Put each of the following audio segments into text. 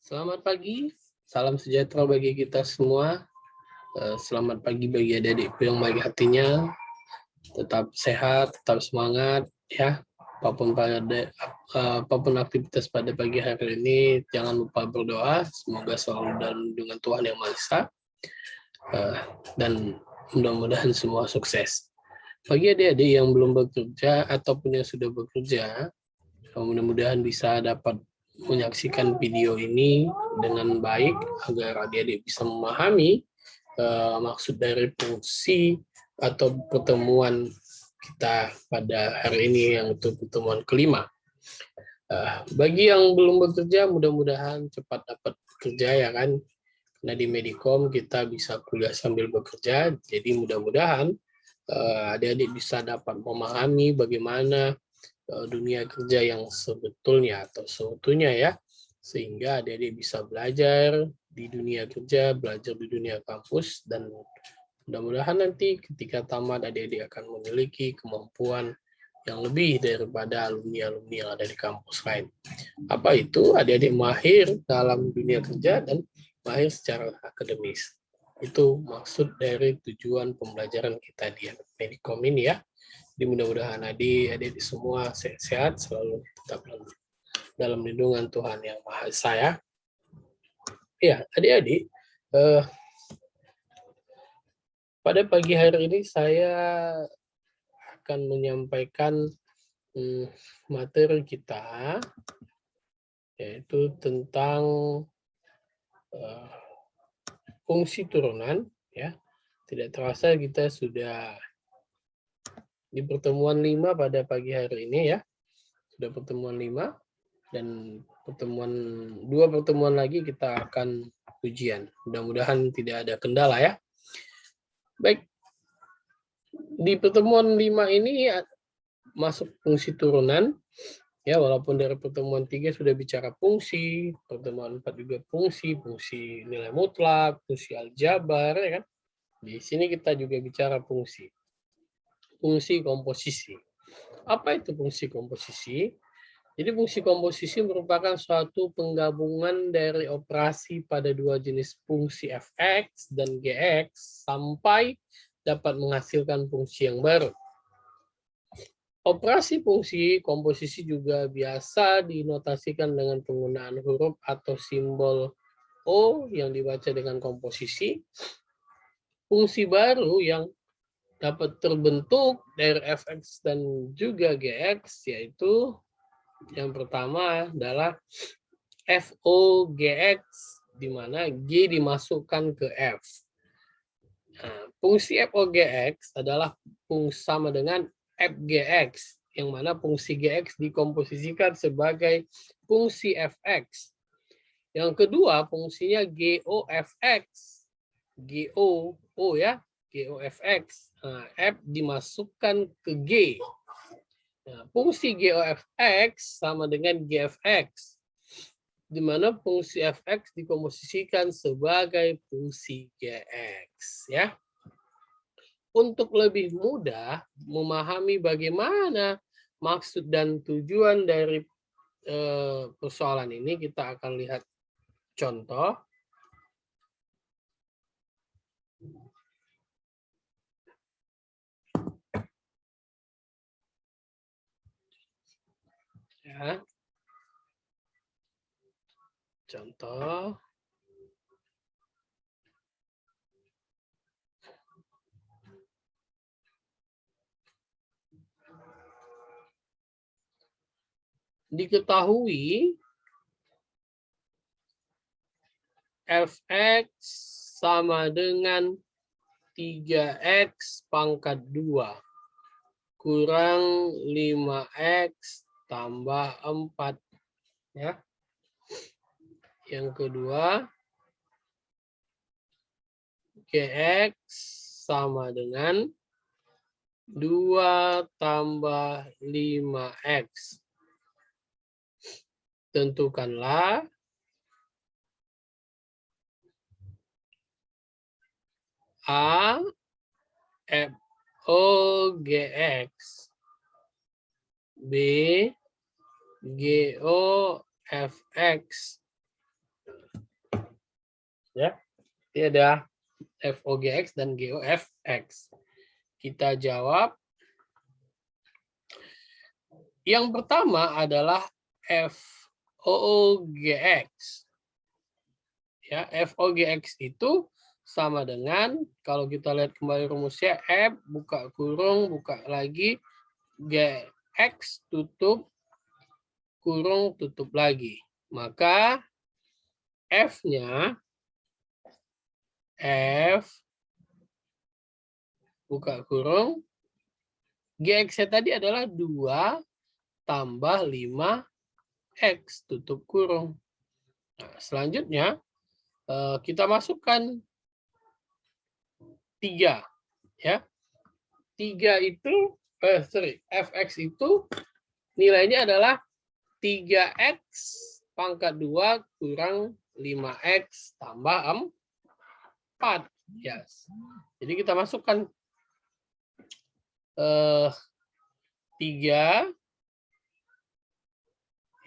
Selamat pagi, salam sejahtera bagi kita semua. Selamat pagi bagi adik-adikku yang baik hatinya. Tetap sehat, tetap semangat, ya. Apapun aktivitas pada pagi hari ini, jangan lupa berdoa. Semoga selalu dalam lindungan Tuhan Yang Maha Esa. Dan mudah-mudahan semua sukses. Bagi adik-adik yang belum bekerja ataupun yang sudah bekerja, mudah-mudahan bisa dapat menyaksikan video ini dengan baik agar adik-adik bisa memahami maksud dari fungsi atau pertemuan kita pada hari ini yang untuk pertemuan kelima. Bagi yang belum bekerja, mudah-mudahan cepat dapat bekerja ya kan. Karena di Medikom kita bisa kuliah sambil bekerja, jadi mudah-mudahan adik-adik bisa dapat memahami bagaimana dunia kerja yang sebetulnya atau seutuhnya ya, sehingga adik-adik bisa belajar di dunia kerja, belajar di dunia kampus, dan mudah-mudahan nanti ketika tamat adik-adik akan memiliki kemampuan yang lebih daripada alumni-alumni yang ada di kampus lain. Apa itu? Adik-adik mahir dalam dunia kerja dan mahir secara akademis. Itu maksud dari tujuan pembelajaran kita di Medikom ini ya. Jadi mudah-mudahan adik-adik semua sehat-sehat, selalu tetap dalam lindungan Tuhan Yang Maha Esa ya. Ya, adik-adik, pada pagi hari ini saya akan menyampaikan materi kita, yaitu tentang fungsi turunan. Ya, tidak terasa kita sudah di pertemuan 5 pada pagi hari ini ya. Sudah pertemuan 5 dan dua pertemuan lagi kita akan ujian. Mudah-mudahan tidak ada kendala ya. Baik. Di pertemuan 5 ini masuk fungsi turunan. Ya, walaupun dari pertemuan 3 sudah bicara fungsi, pertemuan 4 juga fungsi nilai mutlak, fungsi aljabar ya kan. Di sini kita juga bicara fungsi komposisi. Apa itu fungsi komposisi? Jadi fungsi komposisi merupakan suatu penggabungan dari operasi pada dua jenis fungsi fx dan gx sampai dapat menghasilkan fungsi yang baru. Operasi fungsi komposisi juga biasa dinotasikan dengan penggunaan huruf atau simbol O yang dibaca dengan komposisi. Fungsi baru yang dapat terbentuk dari fx dan juga gx, yaitu yang pertama adalah FOGX, di mana G dimasukkan ke F. Nah, fungsi FOGX adalah fungsi sama dengan FGX, yang mana fungsi GX dikomposisikan sebagai fungsi FX. Yang kedua, fungsinya GOFX. GO ya, GOFX. Nah, F dimasukkan ke G. Nah, fungsi GOFX sama dengan GFX, di mana fungsi fx dikomposisikan sebagai fungsi gx. Ya. Untuk lebih mudah memahami bagaimana maksud dan tujuan dari persoalan ini, kita akan lihat contoh. Ya. Contoh. Diketahui fx sama dengan 3x pangkat 2 kurang 5x tambah 4. Ya. Yang kedua, Gx sama dengan 2 tambah 5x. Tentukanlah A FOGX, B GOFX, Ya, ini ada FOGX dan GOFX. Kita jawab. Yang pertama adalah FOGX. Ya, FOGX itu sama dengan, kalau kita lihat kembali rumusnya, F buka kurung, buka lagi, GX tutup, kurung, tutup lagi. Maka F-nya, F buka kurung, GX-nya tadi adalah 2 tambah 5X tutup kurung. Nah, selanjutnya kita masukkan 3. Ya. 3 itu, Fx itu nilainya adalah 3X pangkat 2 kurang 5X tambah 4. Yes. Jadi kita masukkan 3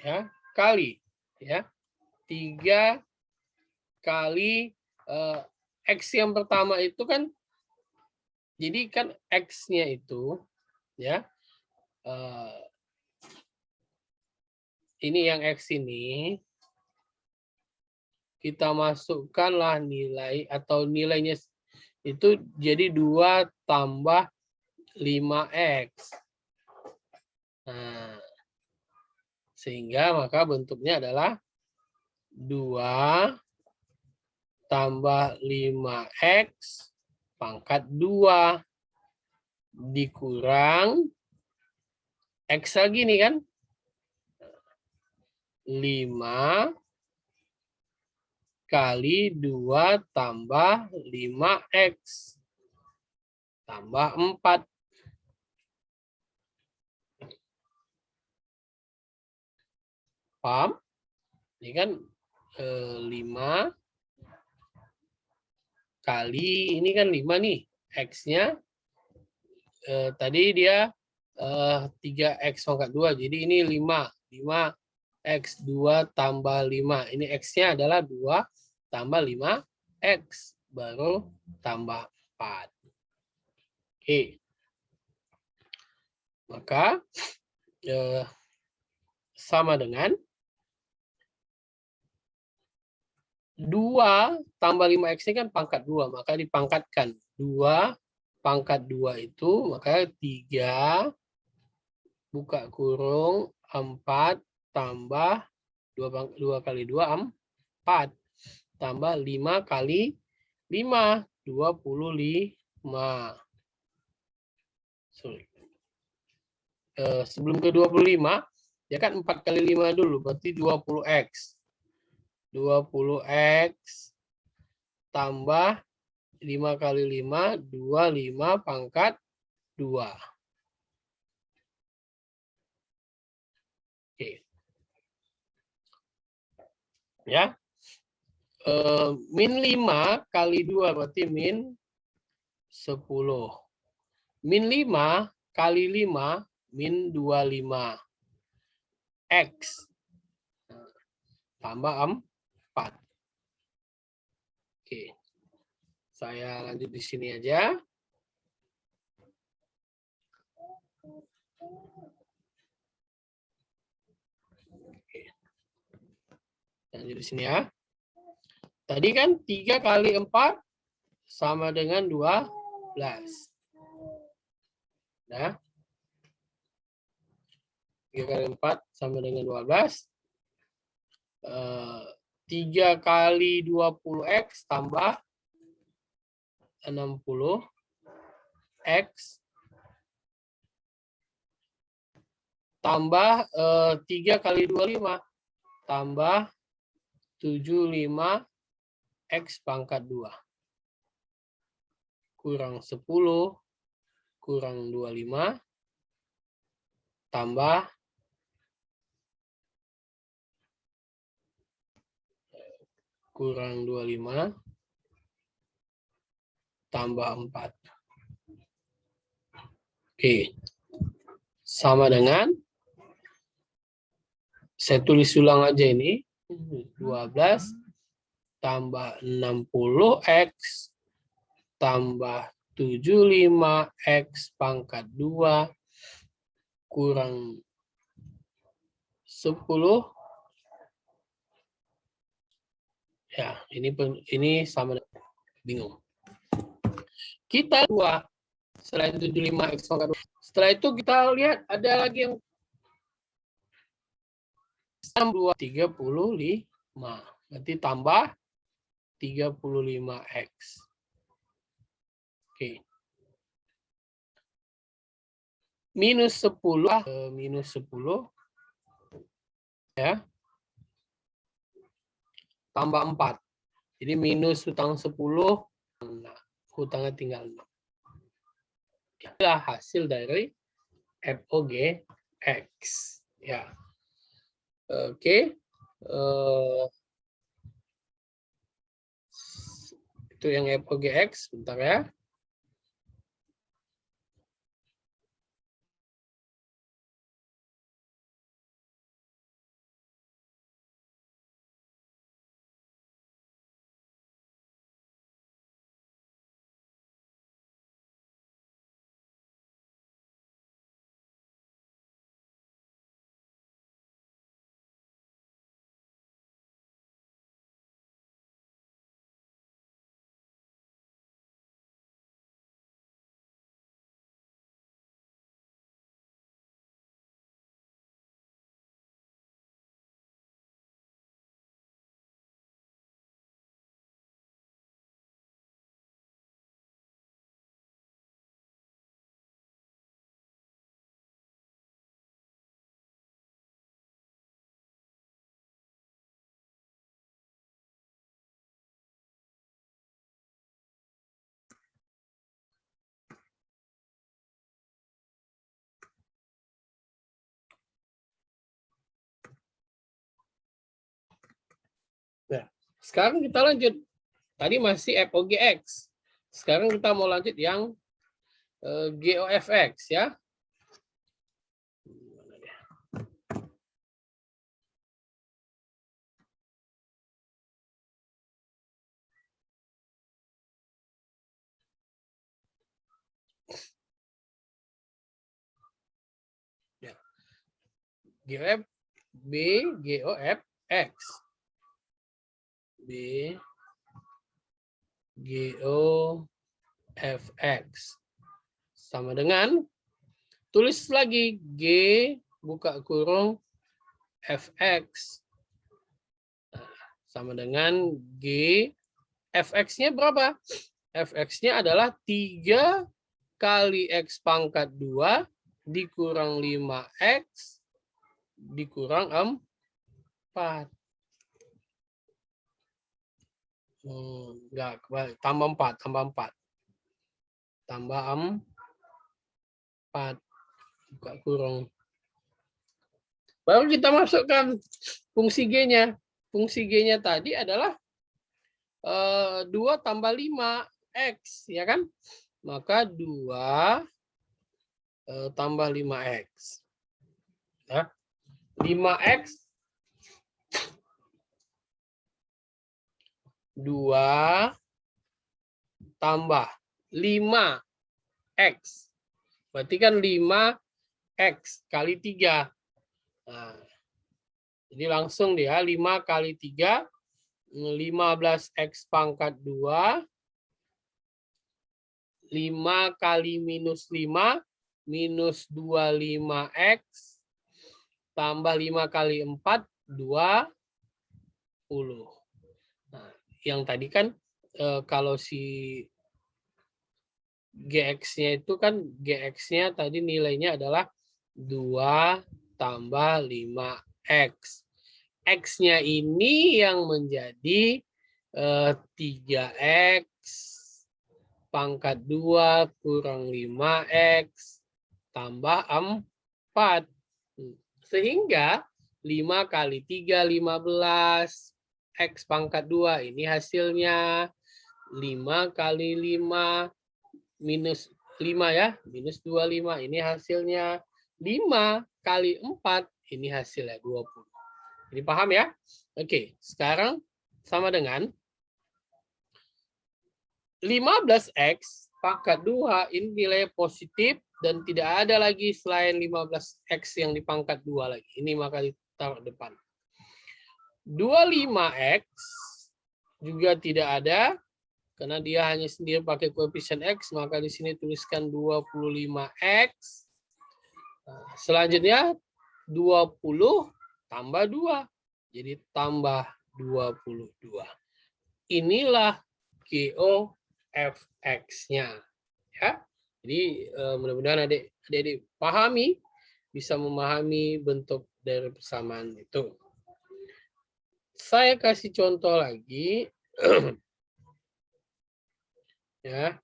ya, kali. Ya. 3 kali X yang pertama itu kan, jadi kan X-nya itu ya, ini yang X ini kita masukkanlah nilai atau nilainya itu jadi 2 tambah 5X. Nah, sehingga maka bentuknya adalah 2 tambah 5X pangkat 2 dikurang X lagi nih kan. 5 kali 2 tambah 5X tambah 4. Paham? Ini kan 5 kali, ini kan 5 nih. X-nya tadi dia 3X pangkat 2. Jadi ini 5. 5X 2 tambah 5. Ini X-nya adalah 2 tambah 5X. Baru tambah 4. Oke. Maka sama dengan 2 tambah 5X ini kan pangkat 2. Maka dipangkatkan. 2 pangkat 2 itu, maka 3 buka kurung 4 tambah 2 kali 2, 4. Tambah 5 kali 5, 25. Sorry. Sebelum ke 25, ya kan 4 kali 5 dulu, berarti 20X. 20X tambah 5 kali 5, 25 pangkat 2. Oke. Ya. Min 5 kali 2 berarti min 10. Min 5 kali 5 min 25. X tambah 4. Oke. Saya lanjut di sini aja. Oke. Lanjut di sini ya. Tadi kan 3 kali 4 sama dengan 12. Nah. 3 kali 4 sama dengan 12. 3 kali 20X tambah 60X tambah 3 kali 25 tambah 75X pangkat 2 kurang 10 kurang 25 tambah kurang 25 tambah 4. Oke. Sama dengan, saya tulis ulang aja ini, 12 tambah 60X tambah 75X pangkat 2 kurang 10. Ya, ini sama, bingung. Kita 2 selain 75X pangkat 2. Setelah itu kita lihat ada lagi yang 35. Berarti tambah 35X. Oke. Minus 10 ya. Tambah 4. Jadi minus hutang 10, hutangnya tinggal 6. Itulah hasil dari FOGX. Ya. Oke. Itu yang FOGX, bentar ya. Nah, sekarang kita lanjut. Tadi masih FOGX. Sekarang kita mau lanjut yang GOFX ya. Ya. GOF B GOFX. B GOFX sama dengan, tulis lagi G buka kurung FX. Nah, sama dengan G, FX-nya berapa? FX-nya adalah 3 kali X pangkat 2 dikurang 5X dikurang 4. Enggak, tambah 4. Tambah 4. Buka kurung. Baru kita masukkan fungsi G-nya. Fungsi G-nya tadi adalah 2 tambah 5X, ya kan? Maka 2 tambah 5X. Ya. 5X 2 tambah 5X. Berarti kan 5X kali 3. Nah, jadi langsung dia 5 kali 3, 15X pangkat 2. 5 kali minus 5, minus 25X. Tambah 5 kali 4, 20. Nah, yang tadi kan kalau si GX-nya itu kan, GX-nya tadi nilainya adalah 2 tambah 5X. X-nya ini yang menjadi 3X pangkat 2 kurang 5X tambah 4. Sehingga 5 kali 3, 15. X pangkat 2 ini hasilnya 5 kali 5 minus 5 ya, minus 25 ini hasilnya 5 kali 4 ini hasilnya 20. Jadi paham ya? Oke, sekarang sama dengan 15x pangkat 2 ini nilai positif dan tidak ada lagi selain 15x yang dipangkat 2 lagi. Ini maka ditaruh depan. 25x juga tidak ada karena dia hanya sendiri pakai koefisien x, maka di sini tuliskan 25x. Nah, selanjutnya 20 tambah 2. Jadi tambah 22. Inilah GOFX-nya. Ya. Jadi mudah-mudahan adik-adik pahami, bisa memahami bentuk dari persamaan itu. Saya kasih contoh lagi. Ya.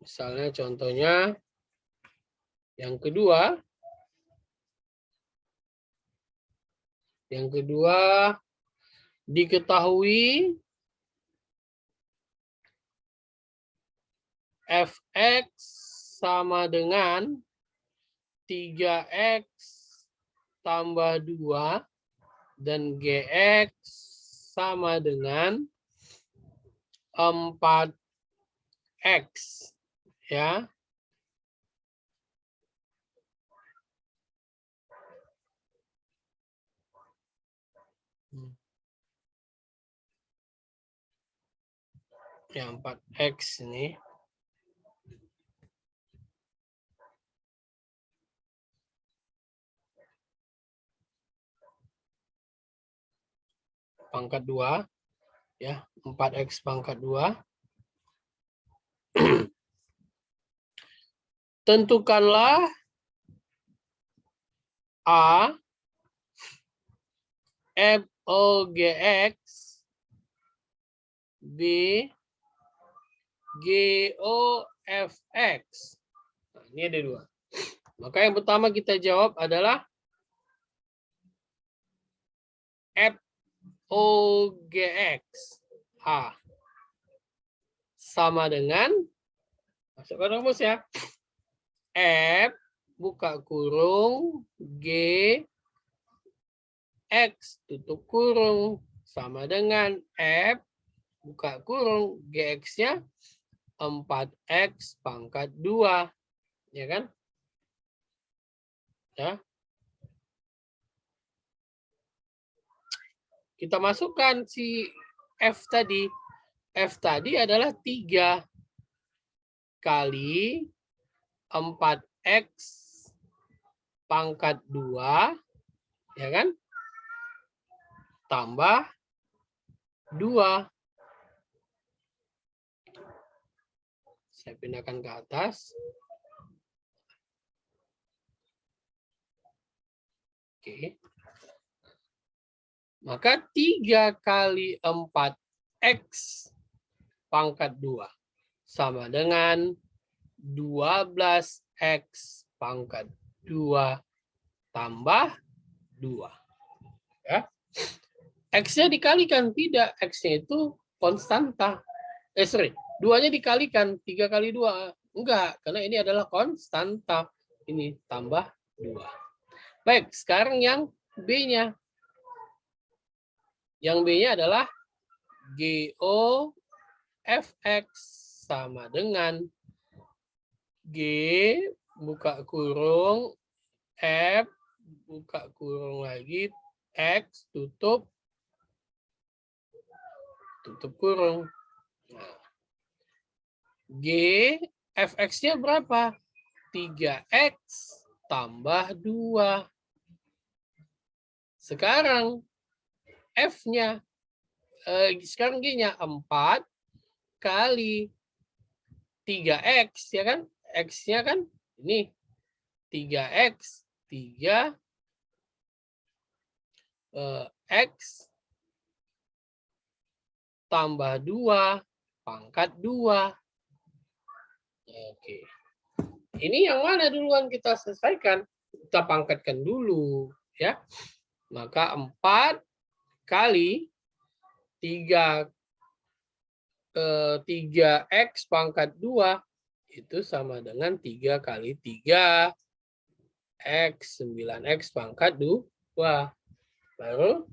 Misalnya contohnya yang kedua. Yang kedua, diketahui fx sama dengan 3x tambah 2 dan gx sama dengan 4x. Ya. Ya, 4x ini. Pangkat 2. Ya, 4x pangkat 2. Tentukanlah A FOGX B GOFX. Nah, ini ada dua. Maka yang pertama kita jawab adalah FOGX. A sama dengan, masukkan rumus ya, F buka kurung G X tutup kurung sama dengan F buka kurung GX-nya 4x pangkat 2. Ya kan? Ya. Kita masukkan si F tadi. F tadi adalah 3 kali 4x pangkat 2, ya kan? Tambah 2. Saya pindahkan ke atas. Oke. Maka 3 kali 4x pangkat 2 sama dengan 12x pangkat 2 tambah 2. Ya. X-nya dikalikan, tidak. X-nya itu konstanta. Sorry, 2-nya dikalikan, 3 kali 2. Enggak, karena ini adalah konstanta. Ini tambah 2. Baik, sekarang yang B-nya. Yang B-nya adalah GOFX sama dengan G buka kurung F buka kurung lagi X tutup kurung. Nah, G FX-nya berapa? 3x tambah 2. Sekarang F-nya, sekarang G-nya 4 kali 3x, ya kan? X-nya kan ini 3x, 3 x tambah 2 pangkat 2. Oke. Ini yang mana duluan kita selesaikan? Kita pangkatkan dulu, ya. Maka 4 kali 3x pangkat 2 itu sama dengan 3 kali 3 x 9x pangkat 2. Baru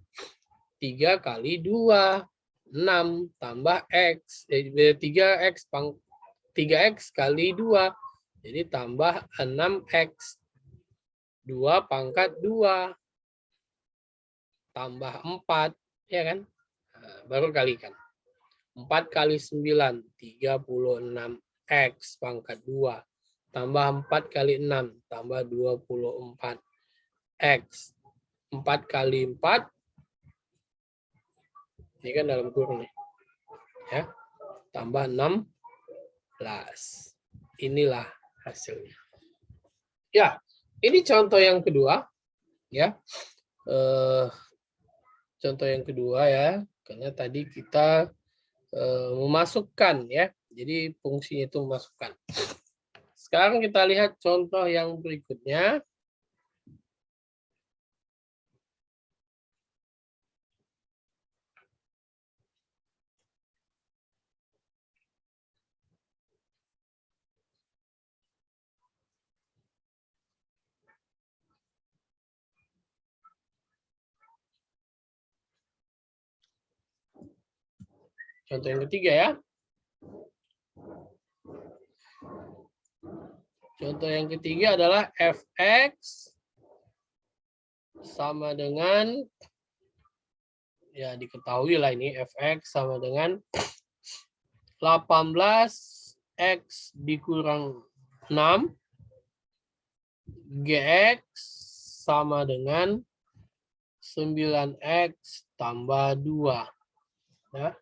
3 kali 2 6 tambah X. 3X kali 2. Jadi tambah 6X. 2 pangkat 2. Tambah 4. Ya kan? Nah, baru kalikan. 4 kali 9. 36X pangkat 2. Tambah 4 kali 6. Tambah 24X. 4 kali 4. Ini kan dalam kurung nih. Ya. Tambah 16. Inilah hasilnya. Ya, ini contoh yang kedua. Ya. Contoh yang kedua ya. Karena tadi kita memasukkan ya. Jadi fungsinya itu memasukkan. Sekarang kita lihat contoh yang berikutnya. Contoh yang ketiga ya. Contoh yang ketiga adalah fx sama dengan, ya diketahui lah ini, fx sama dengan 18x dikurang 6, gx sama dengan 9x tambah 2. Ya.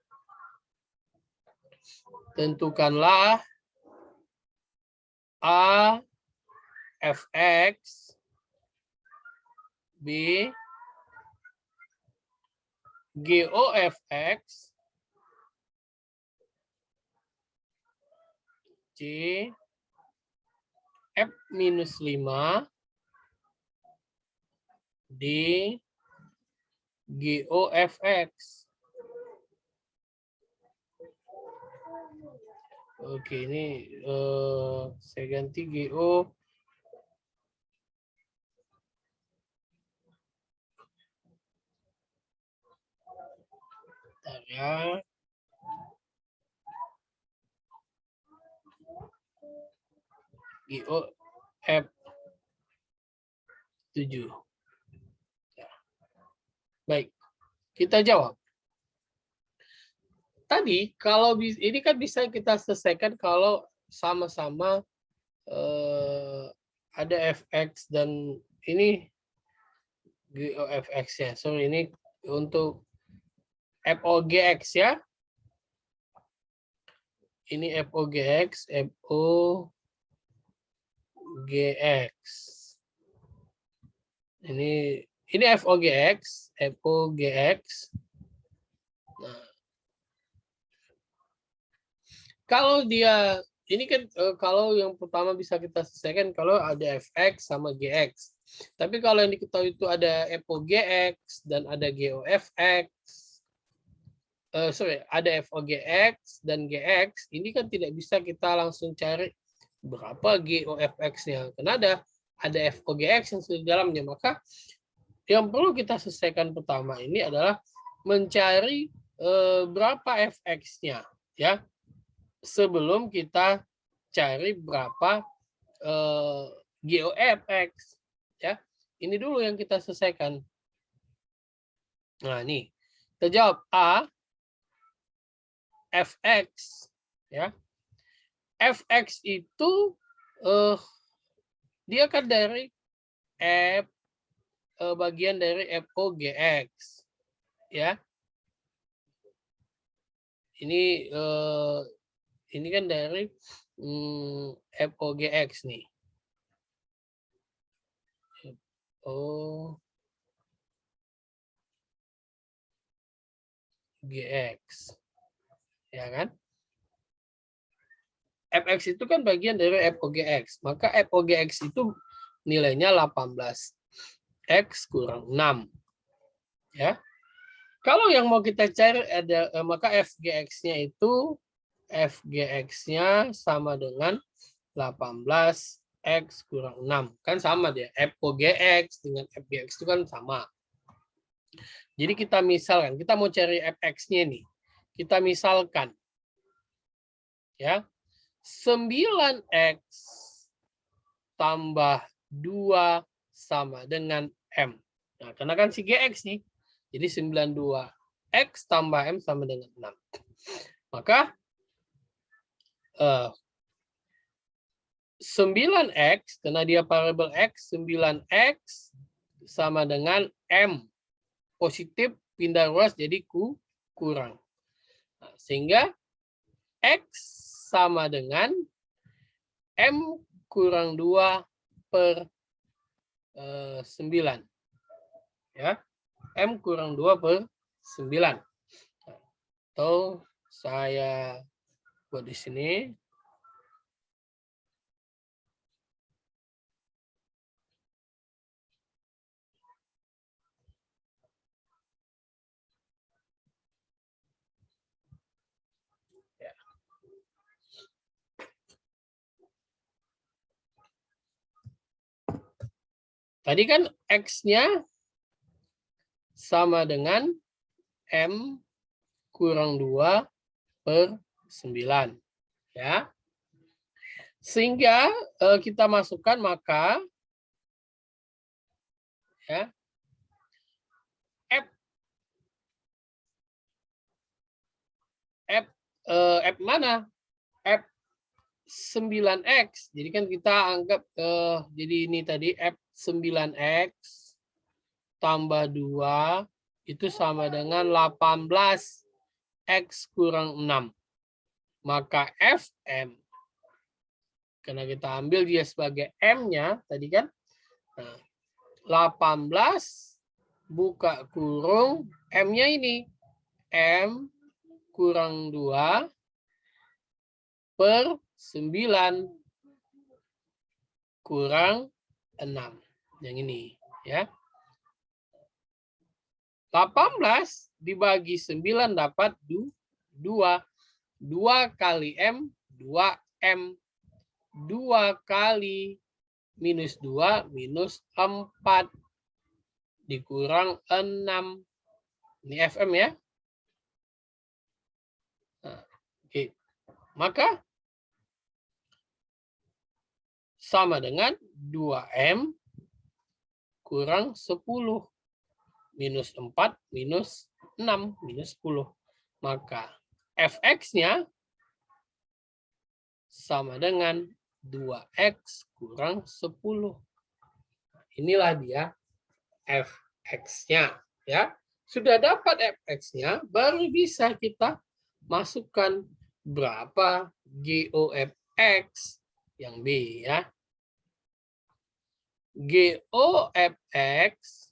Tentukanlah A fx, B GOFX, C F-5, D GOFX. Oke, ini saya ganti GO. Bentar ya. GO F7. Ya. Baik, kita jawab. Tadi kalau ini kan bisa kita selesaikan kalau sama-sama ada fx dan ini GOFX ya. So ini untuk FOGX ya. Ini FOGX, FOGX. Ini FOGX, FOGX. Nah, kalau dia ini kan kalau yang pertama bisa kita selesaikan kalau ada fx sama gx. Tapi kalau yang diketahui itu ada FOGX dan ada GOFX. Ada FOGX dan GX, ini kan tidak bisa kita langsung cari berapa GOFX-nya. Karena ada FOGX yang sudah di dalamnya. Maka yang perlu kita selesaikan pertama ini adalah mencari berapa fx-nya ya. Sebelum kita cari berapa GOFX ya. Ini dulu yang kita selesaikan. Nah, nih. Kita jawab A fx ya. Fx itu dia kan dari bagian dari FOGX ya. Ini kan dari FOGX nih. FOGX. Ya kan? Fx itu kan bagian dari FOGX. Maka FOGX itu nilainya 18. X kurang 6. Ya. Kalau yang mau kita cari ada maka FGX-nya itu FGX-nya sama dengan 18 X kurang 6. Kan sama dia. FOGX dengan FGX itu kan sama. Jadi kita misalkan kita mau cari FX-nya nih. kita misalkan. Ya. 9X tambah 2 sama dengan M. Nah, karena kan si GX nih. Jadi 92X tambah M sama dengan 6. Maka 9X, karena dia variabel X, 9X sama dengan M. Positif pindah ruas jadi kurang. Nah, sehingga X sama dengan M kurang 2 per 9. Ya. M kurang 2 per 9. Atau saya buat di sini. Ya. Tadi kan X-nya sama dengan M kurang 2 per 9. Ya. Sehingga kita masukkan maka ya, F mana? F 9X. Jadi kan kita anggap jadi ini tadi F 9X tambah 2 itu sama dengan 18X kurang 6. Maka FM, karena kita ambil dia sebagai M-nya tadi kan, 18 buka kurung M-nya ini. M kurang 2 per 9 kurang 6. Yang ini ya. 18 dibagi 9 dapat 2. 2 kali M, 2M. 2 kali minus 2, minus 4. Dikurang 6. Ini FM ya. Nah, oke. Maka sama dengan 2M kurang 10. Minus 4, minus 6, minus 10. Maka Fx-nya sama dengan 2X kurang 10. Inilah dia Fx-nya. Ya. Sudah dapat Fx-nya, baru bisa kita masukkan berapa GOFX yang B. Ya. GOFX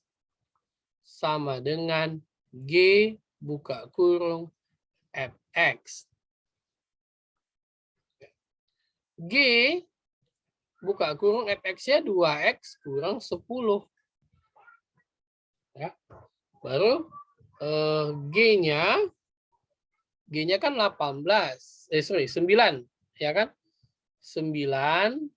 sama dengan G buka kurung Fx. G buka kurung Fx-nya 2X kurang 10. Ya. Baru G-nya kan 9, ya kan? 9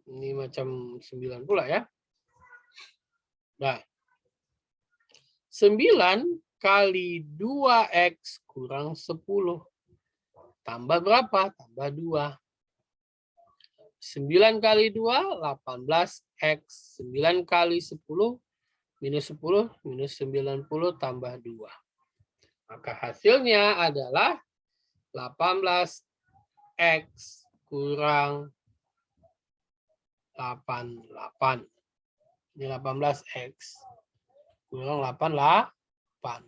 ini macam 9 pula ya. Nah, 9 kali 2X kurang 10. Tambah berapa? Tambah 2. 9 kali 2, 18X. 9 kali 10, minus 10, minus 90 tambah 2. Maka hasilnya adalah 18X kurang 88. Ini 18X kurang 88.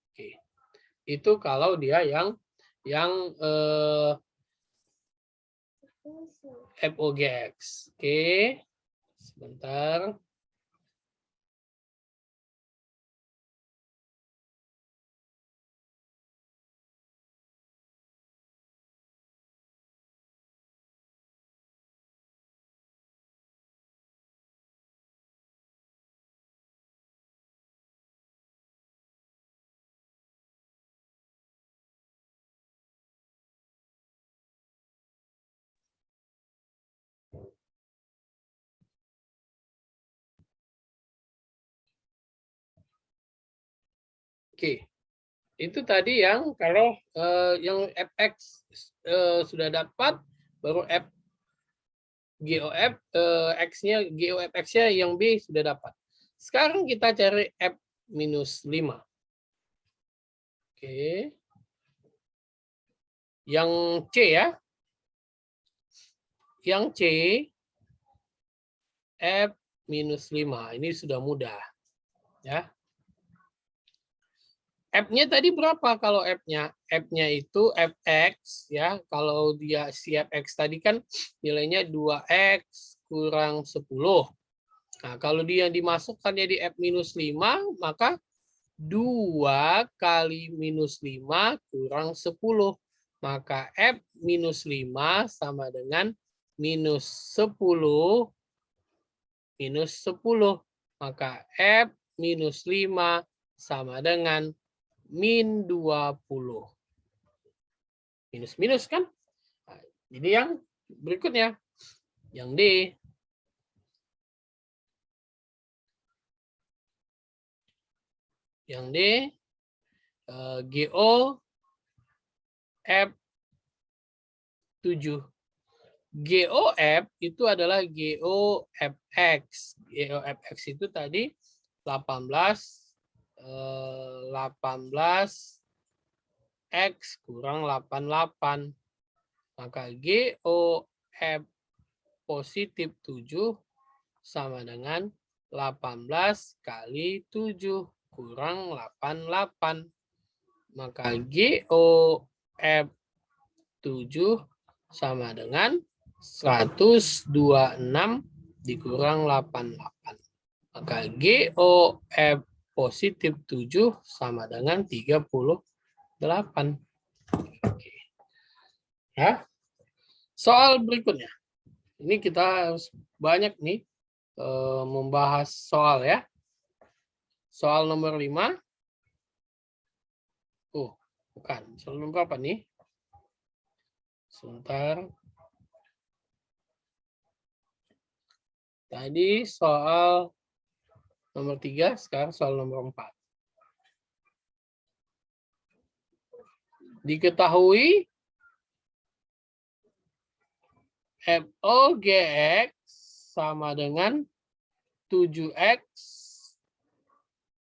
Oke. Itu kalau dia yang FOGX. Oke. Sebentar. Oke. Itu tadi yang kalau yang fx sudah dapat, baru GOF x-nya GOFX-nya yang B sudah dapat. Sekarang kita cari F minus 5. Oke. Yang C ya. Yang C F minus 5. Ini sudah mudah. Ya. F-nya tadi berapa kalau F-nya? F-nya itu Fx ya. Kalau dia si Fx tadi kan nilainya 2x kurang 10. Nah, kalau dia dimasukkan jadi F minus 5, maka 2 kali minus 5 kurang 10. Maka F minus 5 sama dengan minus 10 minus 10. Maka F minus 5 sama dengan min 20. Minus-minus kan? Nah, jadi yang berikutnya, yang D. Yang D, GO F7. GOF itu adalah GOFX. GOFX itu tadi 18 X kurang 88. Maka GOF positif 7 sama dengan 18 kali 7 kurang 88. Maka GOF 7 sama dengan 126 dikurang 88. Maka GOF positif 7 sama dengan 38. Oke. Ya. Soal berikutnya. Ini kita harus banyak nih membahas soal ya. Soal nomor 5. Bukan. Soal nomor berapa nih? Sebentar. Tadi soal nomor 3, sekarang soal nomor 4. Diketahui FOGX sama dengan 7X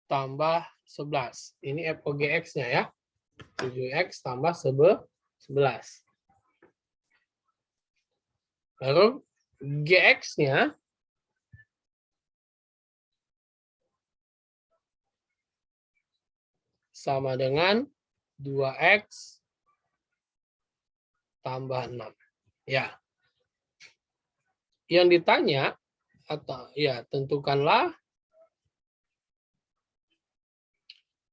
tambah 11. Ini FOGX-nya ya. 7X tambah 11. Lalu GX-nya sama dengan 2X tambah 6. Ya. Yang ditanya, atau ya tentukanlah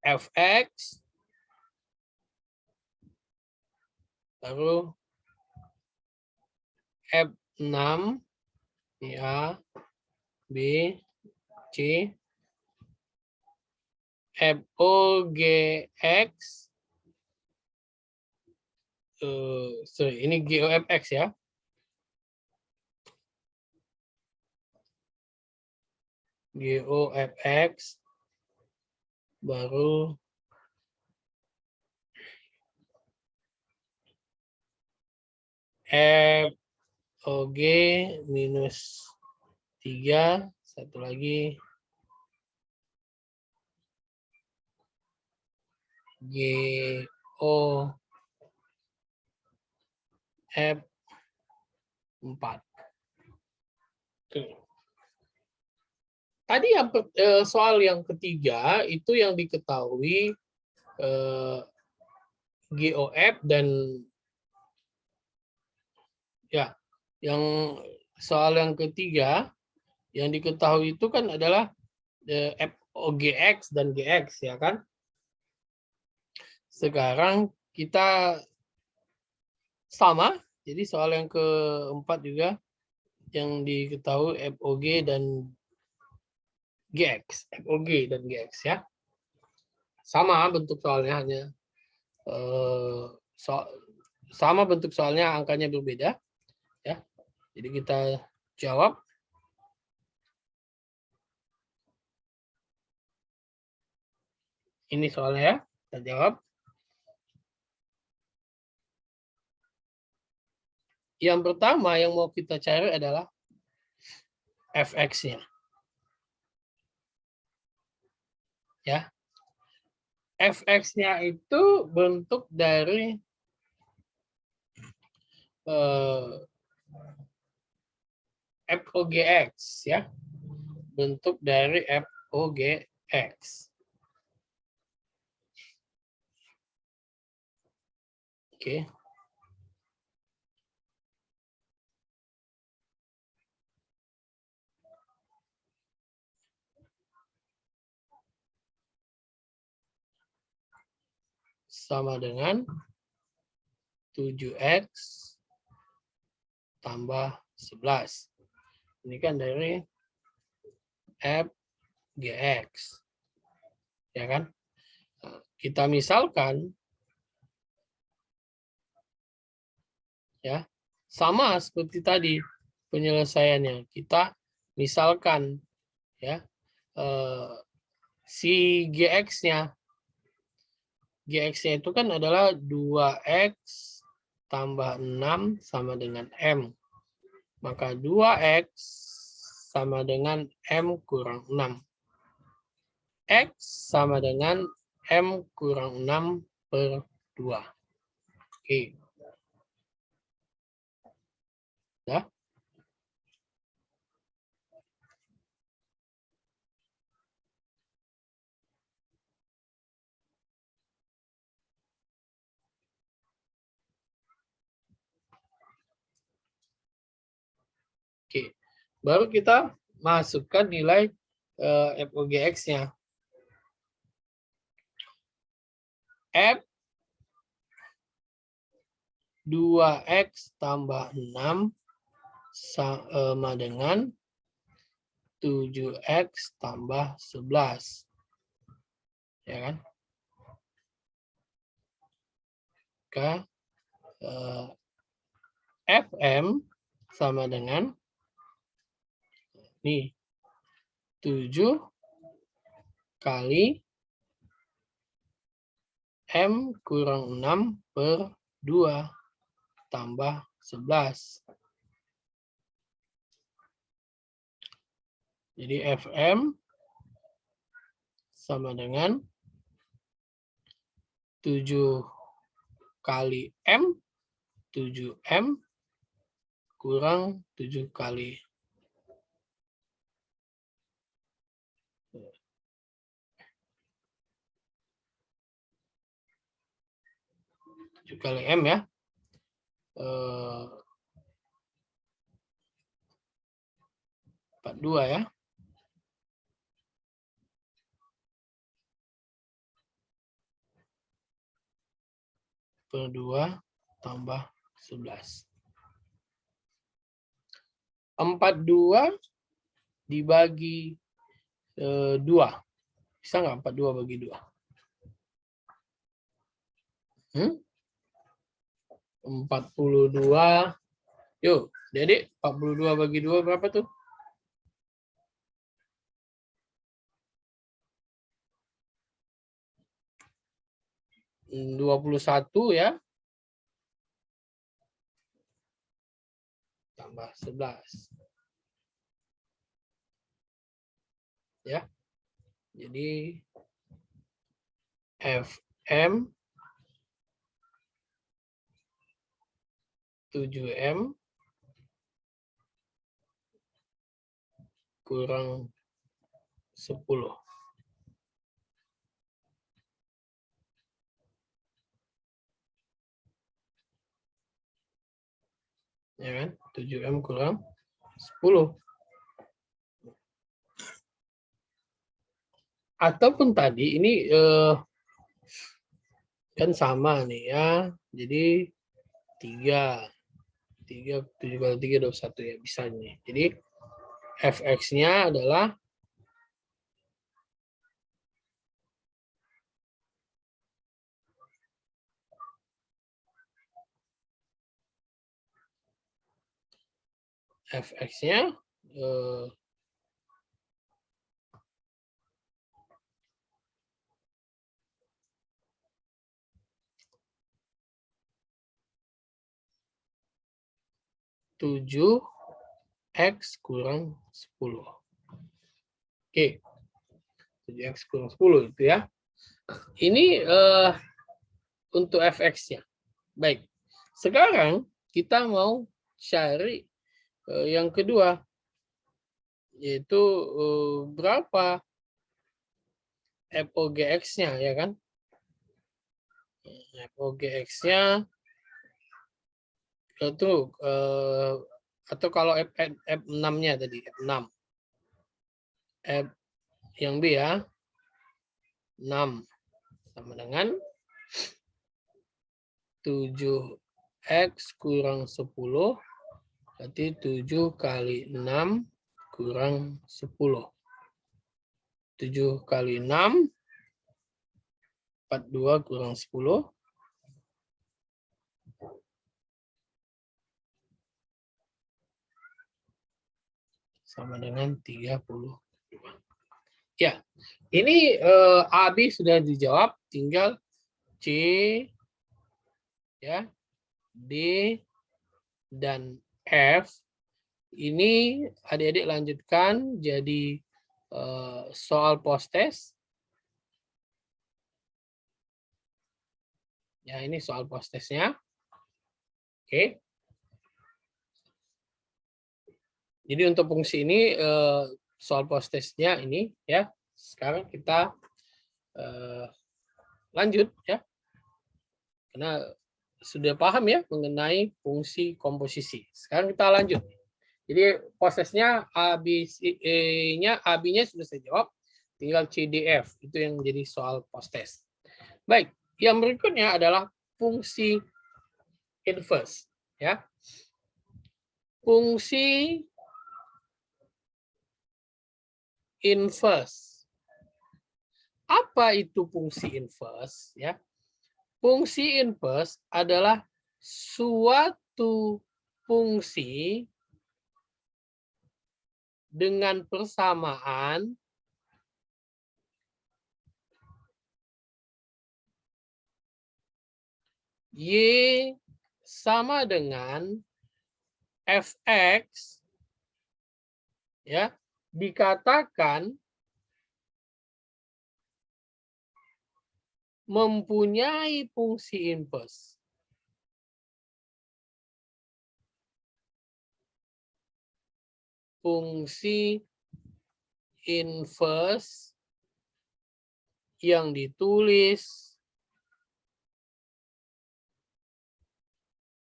Fx, lalu F6, ya, B, C, FOGX, ini GOFX ya. GOFX, baru FOG minus 3, satu lagi GOF4. Tadi yang soal yang ketiga itu yang diketahui GOF dan ya, yang soal yang ketiga yang diketahui itu kan adalah FOGX dan GX ya kan. Sekarang kita sama, jadi soal yang keempat juga yang diketahui FOG dan GX, FOG dan GX ya. Sama bentuk soalnya, hanya sama bentuk soalnya, angkanya berbeda ya. Jadi kita jawab. Ini soalnya ya, kita jawab. Yang pertama yang mau kita cari adalah fx-nya. Ya. Fx-nya itu bentuk dari FOGX ya. Bentuk dari FOGX. Oke. Sama dengan 7x tambah 11. Ini kan dari FGX. Ya kan? Nah, kita misalkan ya, sama seperti tadi penyelesaiannya. Kita misalkan ya si GX-nya. GX-nya itu kan adalah 2x tambah 6 sama dengan M. Maka 2x sama dengan M kurang 6. X sama dengan M kurang 6 per 2. Oke. Ya. Oke. Baru kita masukkan nilai FOGX-nya. F 2x tambah 6 sama dengan 7x tambah 11. Ya kan? Maka FM sama dengan nih 7 kali M kurang 6 per 2 tambah 11. Jadi FM sama dengan 7 kali M, 7M kurang 7 kali 7 kali M ya. 42 ya. Per 2 tambah 11. 42 dibagi 2. Bisa nggak 42 bagi 2? 42. Yuk, Dedek, 42 bagi 2 berapa tuh? 21 ya. Tambah 11. Ya. Jadi FM 7M kurang 10. Ya kan? 7M kurang 10. Ataupun tadi ini kan sama nih ya. Jadi 3 7 kali 3 21 ya bisa nih. Jadi fx-nya adalah fx-nya 7x kurang 10. Oke, 7x kurang 10 itu ya. Ini untuk fx-nya. Baik, sekarang kita mau cari yang kedua, yaitu berapa FOGX-nya, ya kan? FOGX-nya itu atau kalau F6-nya tadi, F6. F yang B ya, 6 sama dengan 7x kurang 10, berarti 7 kali 6 kurang 10. 7 kali 6, 42 kurang 10. Sama dengan 32. Ya, ini AB sudah dijawab, tinggal C, ya, D, dan F. Ini adik-adik lanjutkan jadi soal post-test. Ya, ini soal post-testnya. Oke. Jadi untuk fungsi ini soal post-testnya ini ya. Sekarang kita lanjut ya. Karena sudah paham ya mengenai fungsi komposisi. Sekarang kita lanjut. Jadi prosesnya AB-nya sudah saya jawab, tinggal CDF itu yang menjadi soal post-test. Baik, yang berikutnya adalah fungsi inverse ya. Fungsi inverse. Apa itu fungsi inverse ya? Fungsi inverse adalah suatu fungsi dengan persamaan Y sama dengan Fx ya, dikatakan mempunyai fungsi inverse. Fungsi inverse yang ditulis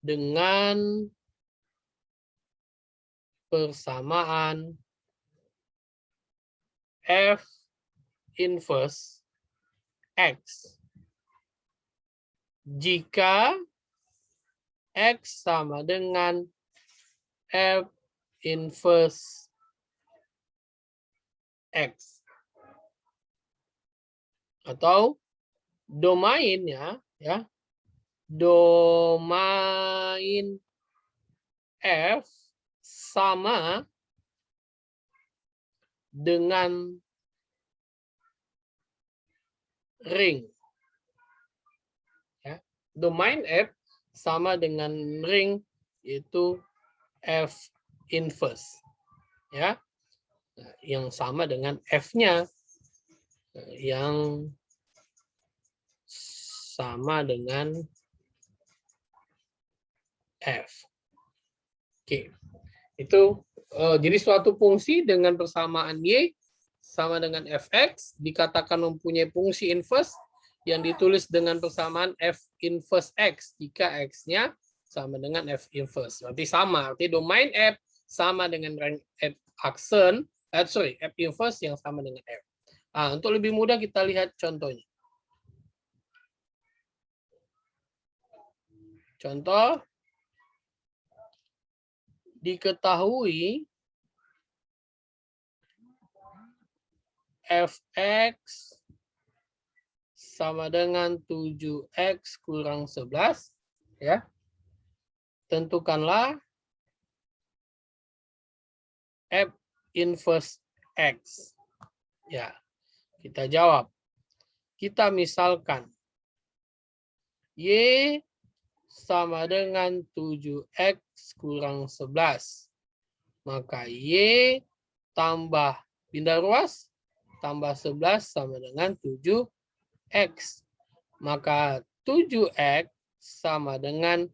dengan persamaan F inverse X. Jika X sama dengan F inverse X. Atau domainnya ya, domain F sama dengan ring. Ya, domain F sama dengan ring itu F inverse. Ya. Yang sama dengan F-nya yang sama dengan F. Oke. Itu jadi suatu fungsi dengan persamaan Y sama dengan Fx dikatakan mempunyai fungsi inverse yang ditulis dengan persamaan F inverse X jika X-nya sama dengan F inverse. Berarti sama, arti domain F sama dengan rank F aksen, F inverse yang sama dengan F. Nah, untuk lebih mudah kita lihat contohnya. Contoh, diketahui Fx sama dengan 7x kurang 11, ya. Tentukanlah F inverse X. Ya, kita jawab. Kita misalkan Y sama dengan 7X kurang 11. Maka Y tambah pindah ruas tambah 11 sama dengan 7X. Maka 7X sama dengan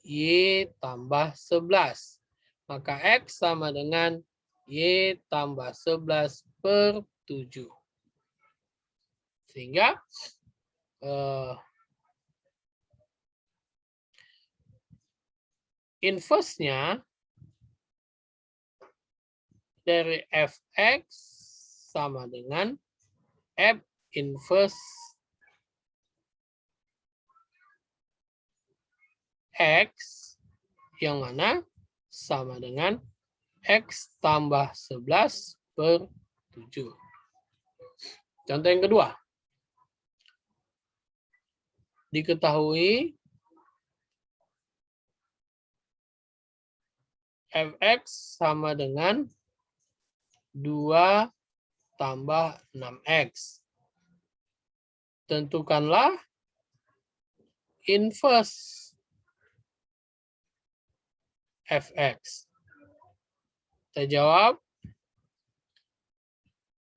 Y tambah 11. Maka X sama dengan Y tambah 11 per 7. Sehingga inverse-nya dari Fx sama dengan F inverse X yang mana sama dengan X tambah 11 per 7. Contoh yang kedua. Diketahui Fx sama dengan 2 tambah 6X. Tentukanlah inverse Fx. Kita jawab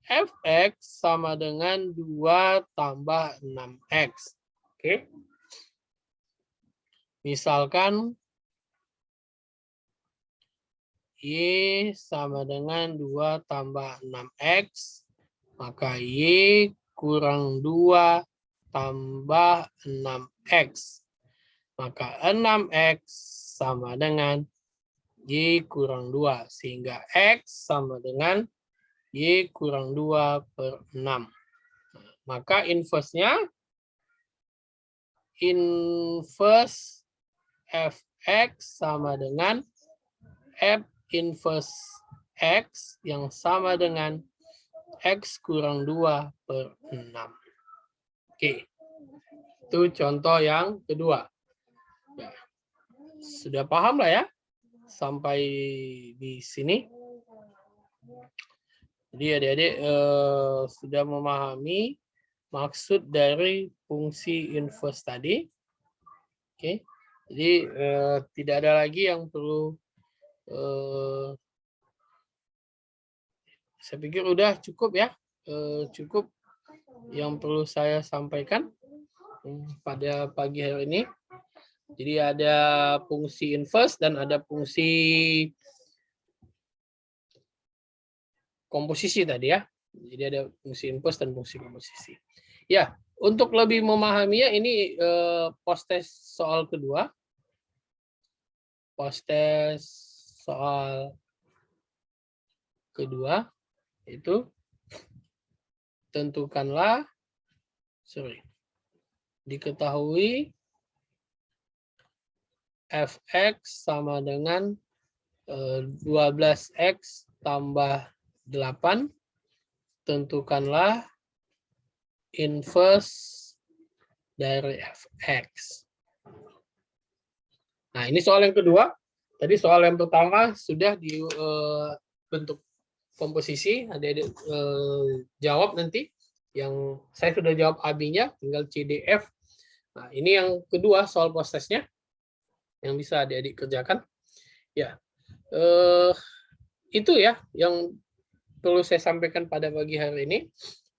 Fx sama dengan 2 tambah 6X. Oke. Misalkan Y sama dengan 2 tambah 6X, maka Y kurang 2 tambah 6X. Maka 6X sama dengan Y kurang 2. Sehingga X sama dengan Y kurang 2 per 6. Maka inverse-nya, inverse Fx sama dengan F inverse X yang sama dengan X kurang 2 per 6. Oke, itu contoh yang kedua. Ya. Sudah paham lah ya sampai di sini. Jadi adik-adik sudah memahami maksud dari fungsi inverse tadi. Oke, jadi tidak ada lagi yang perlu. Saya pikir udah cukup ya, cukup yang perlu saya sampaikan pada pagi hari ini. Jadi ada fungsi inverse dan ada fungsi komposisi tadi ya. Jadi ada fungsi inverse dan fungsi komposisi. Ya, untuk lebih memahaminya ini post-test soal kedua. Post-test soal kedua itu tentukanlah, diketahui Fx sama dengan 12X tambah 8, tentukanlah inverse dari Fx. Nah, ini soal yang kedua. Tadi soal yang pertama sudah di bentuk komposisi, adik-adik jawab nanti. Yang saya sudah jawab AB-nya, tinggal CDF. Nah, ini yang kedua soal post-testnya yang bisa adik-adik kerjakan. Ya, itu ya yang perlu saya sampaikan pada pagi hari ini.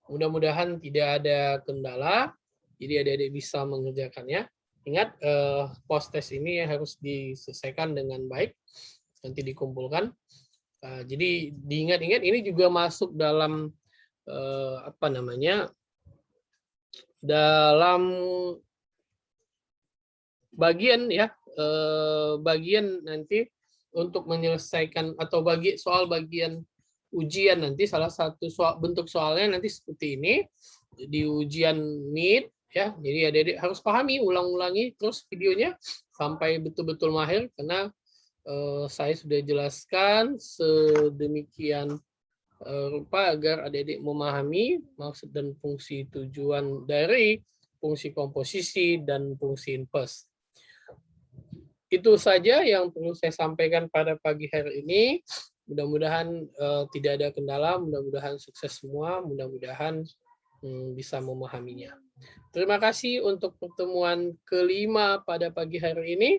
Mudah-mudahan tidak ada kendala, jadi adik-adik bisa mengerjakannya. Ingat, post-test ini harus diselesaikan dengan baik, nanti dikumpulkan. Jadi diingat-ingat ini juga masuk dalam dalam bagian ya, bagian nanti untuk menyelesaikan atau soal bagian ujian nanti salah satu bentuk soalnya nanti seperti ini di ujian NEET. Ya, jadi adik-adik harus pahami, ulang-ulangi terus videonya sampai betul-betul mahir, karena saya sudah jelaskan sedemikian rupa agar adik-adik memahami maksud dan fungsi tujuan dari fungsi komposisi dan fungsi inverse. Itu saja yang perlu saya sampaikan pada pagi hari ini. Mudah-mudahan tidak ada kendala, mudah-mudahan sukses semua, mudah-mudahan bisa memahaminya. Terima kasih untuk pertemuan kelima pada pagi hari ini.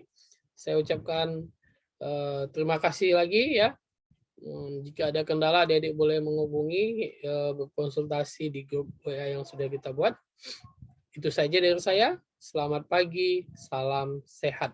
Saya ucapkan terima kasih lagi ya. Jika ada kendala, adik-adik boleh menghubungi, berkonsultasi di grup WA yang sudah kita buat. Itu saja dari saya. Selamat pagi, salam sehat.